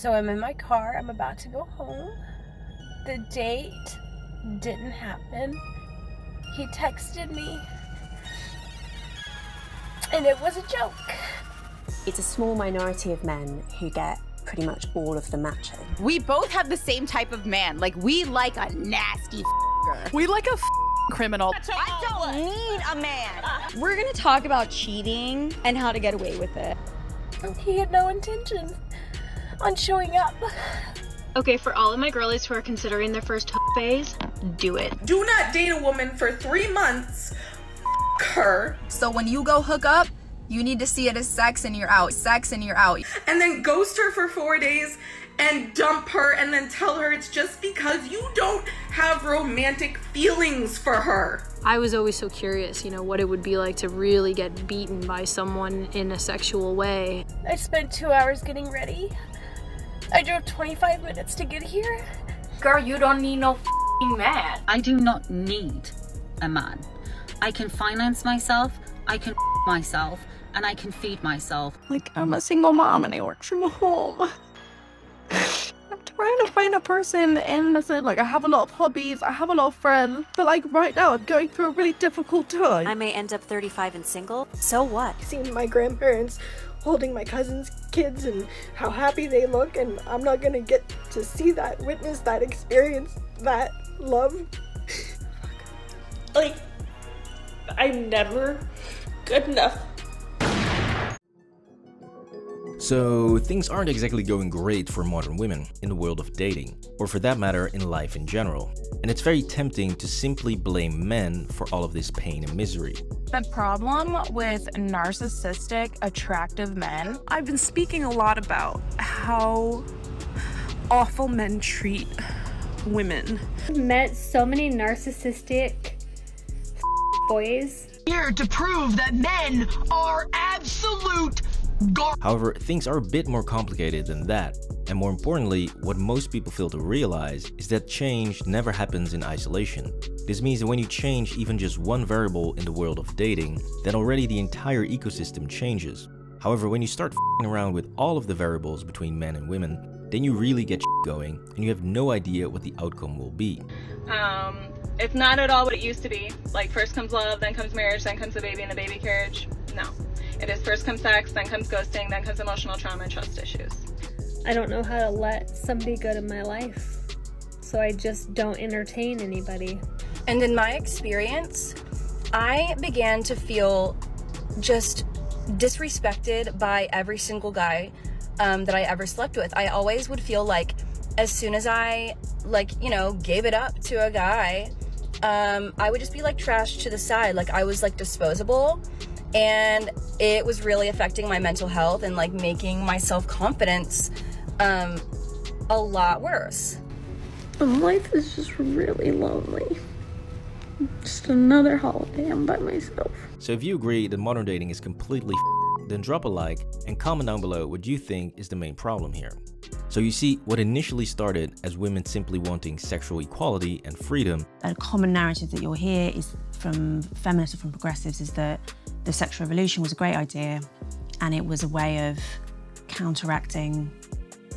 So I'm in my car, I'm about to go home. The date didn't happen. He texted me, and it was a joke. It's a small minority of men who get pretty much all of the matching. We both have the same type of man. Like, we like a nasty f***er. We like a criminal. I don't need a man. We're gonna talk about cheating and how to get away with it. He had no intention on showing up. Okay, for all of my girlies who are considering their first hook phase, do it. Do not date a woman for 3 months. Her. So when you go hook up, you need to see it as sex and you're out. Sex and you're out. And then ghost her for 4 days and dump her and then tell her it's just because you don't have romantic feelings for her. I was always so curious, you know, what it would be like to really get beaten by someone in a sexual way. I spent 2 hours getting ready. I drove 25 minutes to get here. Girl, you don't need no f***ing man. I do not need a man. I can finance myself, I can myself, and I can feed myself. Like, I'm a single mom and I work from home. I'm trying to find a person, and that's it. Like, I have a lot of hobbies, I have a lot of friends, but like right now I'm going through a really difficult time. I may end up 35 and single, so what? Seeing my grandparents holding my cousin's kids and how happy they look, and I'm not gonna get to see that, witness that, experience that love. Like, I'm never good enough. So things aren't exactly going great for modern women in the world of dating, or for that matter in life in general. And it's very tempting to simply blame men for all of this pain and misery. The problem with narcissistic, attractive men, I've been speaking a lot about how awful men treat women. I've met so many narcissistic boys. Here to prove that men are absolute However, things are a bit more complicated than that. And more importantly, what most people fail to realize is that change never happens in isolation. This means that when you change even just one variable in the world of dating, then already the entire ecosystem changes. However, when you start f***ing around with all of the variables between men and women, then you really get going and you have no idea what the outcome will be. It's not at all what it used to be. Like, first comes love, then comes marriage, then comes the baby and the baby carriage. No. It is first comes sex, then comes ghosting, then comes emotional trauma and trust issues. I don't know how to let somebody good in my life, so I just don't entertain anybody. And in my experience, I began to feel just disrespected by every single guy that I ever slept with. I always would feel like as soon as I, gave it up to a guy, I would just be like trashed to the side. Like, I was like disposable. And it was really affecting my mental health and like making my self-confidence a lot worse. Life is just really lonely. Just another holiday, I'm by myself. So if you agree that modern dating is completely then drop a like and comment down below what you think is the main problem here. So you see, what initially started as women simply wanting sexual equality and freedom. A common narrative that you'll hear is from feminists or from progressives is that the sexual revolution was a great idea and it was a way of counteracting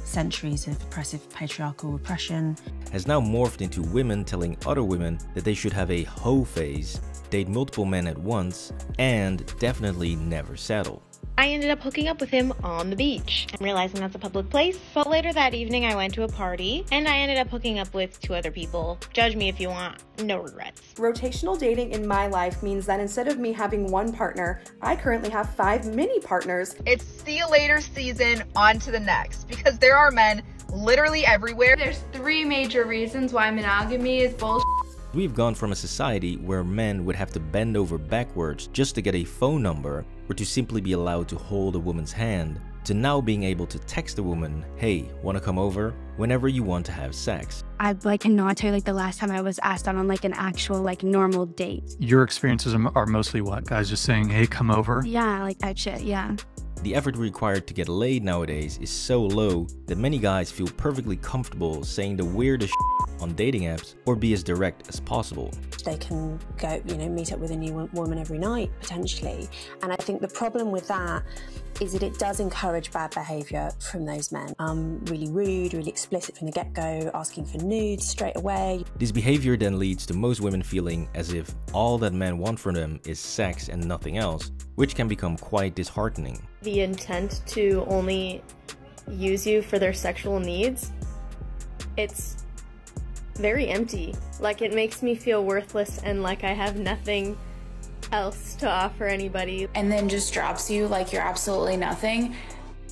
centuries of oppressive patriarchal repression. Has now morphed into women telling other women that they should have a hoe phase, date multiple men at once, and definitely never settle. I ended up hooking up with him on the beach. I'm realizing that's a public place, but later that evening I went to a party and I ended up hooking up with 2 other people. Judge me if you want, no regrets. Rotational dating in my life means that instead of me having one partner, I currently have 5 mini partners. It's see you later season, on to the next, because there are men literally everywhere. There's 3 major reasons why monogamy is bullshit. We've gone from a society where men would have to bend over backwards just to get a phone number or to simply be allowed to hold a woman's hand, to now being able to text a woman, hey, wanna come over? Whenever you want to have sex. I cannot tell you the last time I was asked on an actual normal date. Your experiences are mostly what? Guys just saying, hey, come over? Yeah, like that shit, yeah. The effort required to get laid nowadays is so low that many guys feel perfectly comfortable saying the weirdest shit on dating apps or be as direct as possible. They can go, meet up with a new woman every night, potentially. And I think the problem with that is that it does encourage bad behaviour from those men. Really rude, really explicit from the get-go, asking for nudes straight away. This behavior then leads to most women feeling as if all that men want from them is sex and nothing else, which can become quite disheartening. The intent to only use you for their sexual needs, it's very empty. Like, it makes me feel worthless and like I have nothing else to offer anybody. And then just drops you like you're absolutely nothing.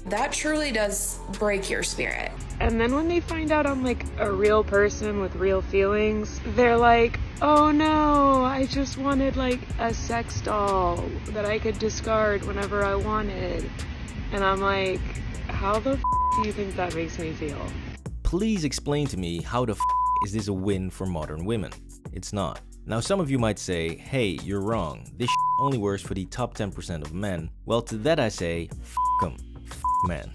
That truly does break your spirit. And then when they find out I'm like a real person with real feelings, they're like, oh no, I just wanted like a sex doll that I could discard whenever I wanted. And I'm like, how the f do you think that makes me feel? Please explain to me how the f is this a win for modern women? It's not. Now some of you might say, hey, you're wrong. This only works for the top 10% of men. Well, to that I say, f them. F men.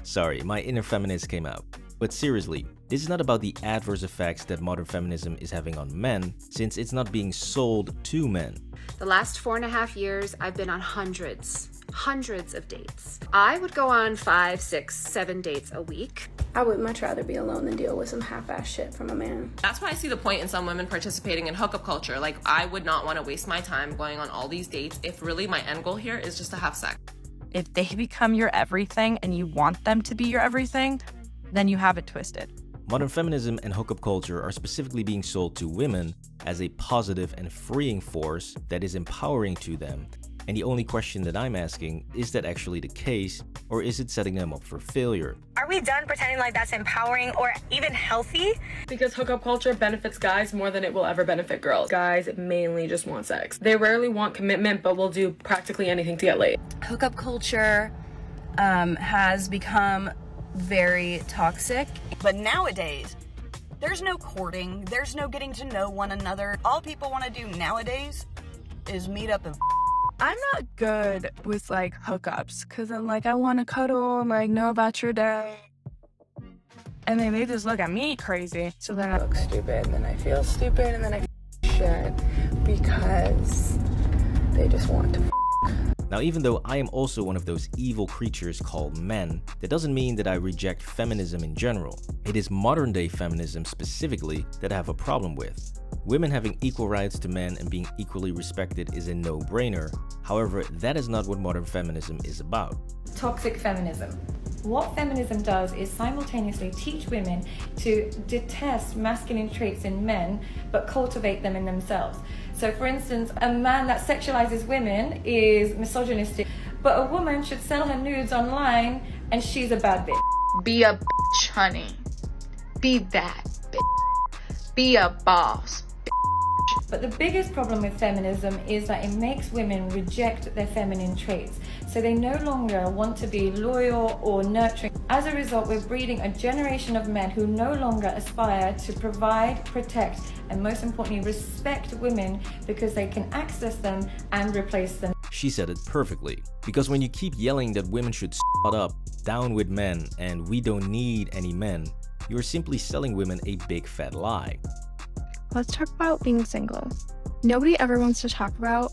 Sorry, my inner feminist came out. But seriously, this is not about the adverse effects that modern feminism is having on men, since it's not being sold to men. The last 4.5 years, I've been on hundreds of dates. I would go on 5, 6, 7 dates a week. I would much rather be alone than deal with some half-ass shit from a man. That's why I see the point in some women participating in hookup culture. Like, I would not want to waste my time going on all these dates if really my end goal here is just to have sex. If they become your everything and you want them to be your everything, then you have it twisted. Modern feminism and hookup culture are specifically being sold to women as a positive and freeing force that is empowering to them. And the only question that I'm asking, is that actually the case, or is it setting them up for failure? Are we done pretending like that's empowering or even healthy? Because hookup culture benefits guys more than it will ever benefit girls. Guys mainly just want sex. They rarely want commitment, but will do practically anything to get laid. Hookup culture has become very toxic. But nowadays, there's no courting, there's no getting to know one another. All people want to do nowadays is meet up and I'm not good with like hookups because I'm like, I want to cuddle and like know about your day. And then they just look at me crazy. So then I look stupid and then I feel stupid and then I shit because they just want to Now, even though I am also one of those evil creatures called men, that doesn't mean that I reject feminism in general. It is modern day feminism specifically that I have a problem with. Women having equal rights to men and being equally respected is a no-brainer. However, that is not what modern feminism is about. Toxic feminism. What feminism does is simultaneously teach women to detest masculine traits in men, but cultivate them in themselves. So for instance, a man that sexualizes women is misogynistic, but a woman should sell her nudes online and she's a bad bitch. Be a bitch, honey. Be that bitch. Be a boss. But the biggest problem with feminism is that it makes women reject their feminine traits. So they no longer want to be loyal or nurturing. As a result, we're breeding a generation of men who no longer aspire to provide, protect, and most importantly, respect women because they can access them and replace them. She said it perfectly. Because when you keep yelling that women should shut up, down with men, and we don't need any men, you are simply selling women a big fat lie. Let's talk about being single. Nobody ever wants to talk about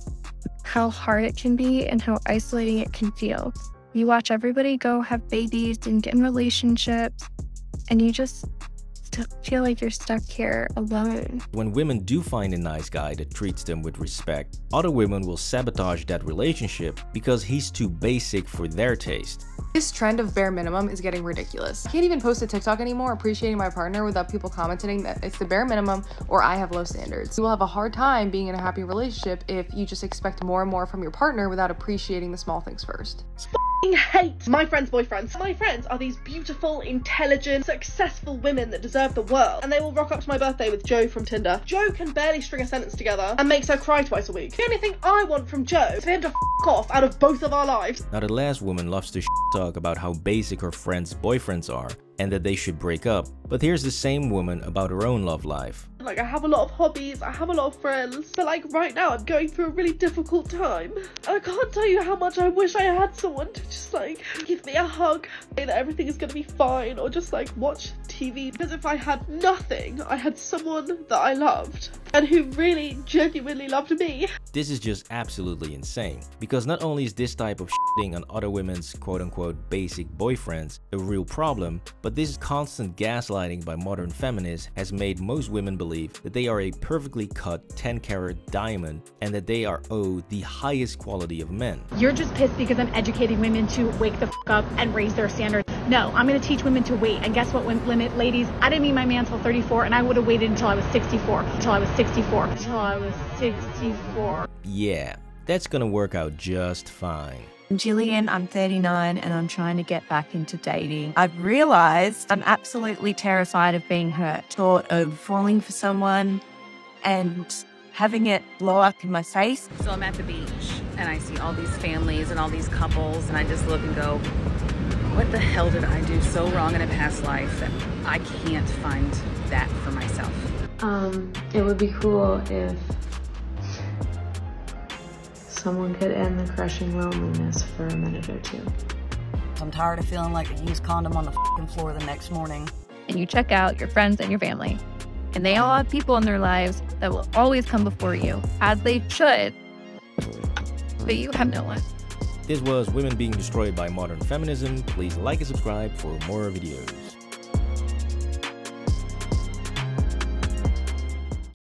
how hard it can be and how isolating it can feel. You watch everybody go have babies and get in relationships, and you just feel like you're stuck here alone. When women do find a nice guy that treats them with respect, other women will sabotage that relationship because he's too basic for their taste. This trend of bare minimum is getting ridiculous. I can't even post a TikTok anymore appreciating my partner without people commenting that it's the bare minimum or I have low standards. You will have a hard time being in a happy relationship if you just expect more and more from your partner without appreciating the small things first. Hate my friends' boyfriends. My friends are these beautiful, intelligent, successful women that deserve the world, and they will rock up to my birthday with Joe from Tinder. Joe can barely string a sentence together and makes her cry twice a week. The only thing I want from Joe is for him to f*** off out of both of our lives. Now, the last woman loves to talk about how basic her friends' boyfriends are and that they should break up, but here's the same woman about her own love life. Like, I have a lot of hobbies, I have a lot of friends, but like right now I'm going through a really difficult time. I can't tell you how much I wish I had someone to just like give me a hug, say that everything is gonna be fine, or just like watch TV. Because if I had nothing, I had someone that I loved and who really genuinely loved me. This is just absolutely insane, because not only is this type of on other women's quote-unquote basic boyfriends a real problem, but this constant gaslighting by modern feminists has made most women believe that they are a perfectly cut 10-carat diamond and that they are owed the highest quality of men. You're just pissed because I'm educating women to wake the f up and raise their standards. No, I'm going to teach women to wait. And guess what, ladies? I didn't meet my man until 34, and I would have waited until I was 64. Yeah, that's gonna work out just fine. I'm Jillian, I'm 39 and I'm trying to get back into dating. I've realized I'm absolutely terrified of being hurt. Thought of falling for someone and having it blow up in my face. So I'm at the beach and I see all these families and all these couples and I just look and go, what the hell did I do so wrong in a past life that I can't find that for myself? It would be cool if someone could end the crushing loneliness for a minute or two. I'm tired of feeling like a used condom on the f***ing floor the next morning. And you check out your friends and your family. And they all have people in their lives that will always come before you, as they should. But you have no one. This was Women Being Destroyed by Modern Feminism. Please like and subscribe for more videos.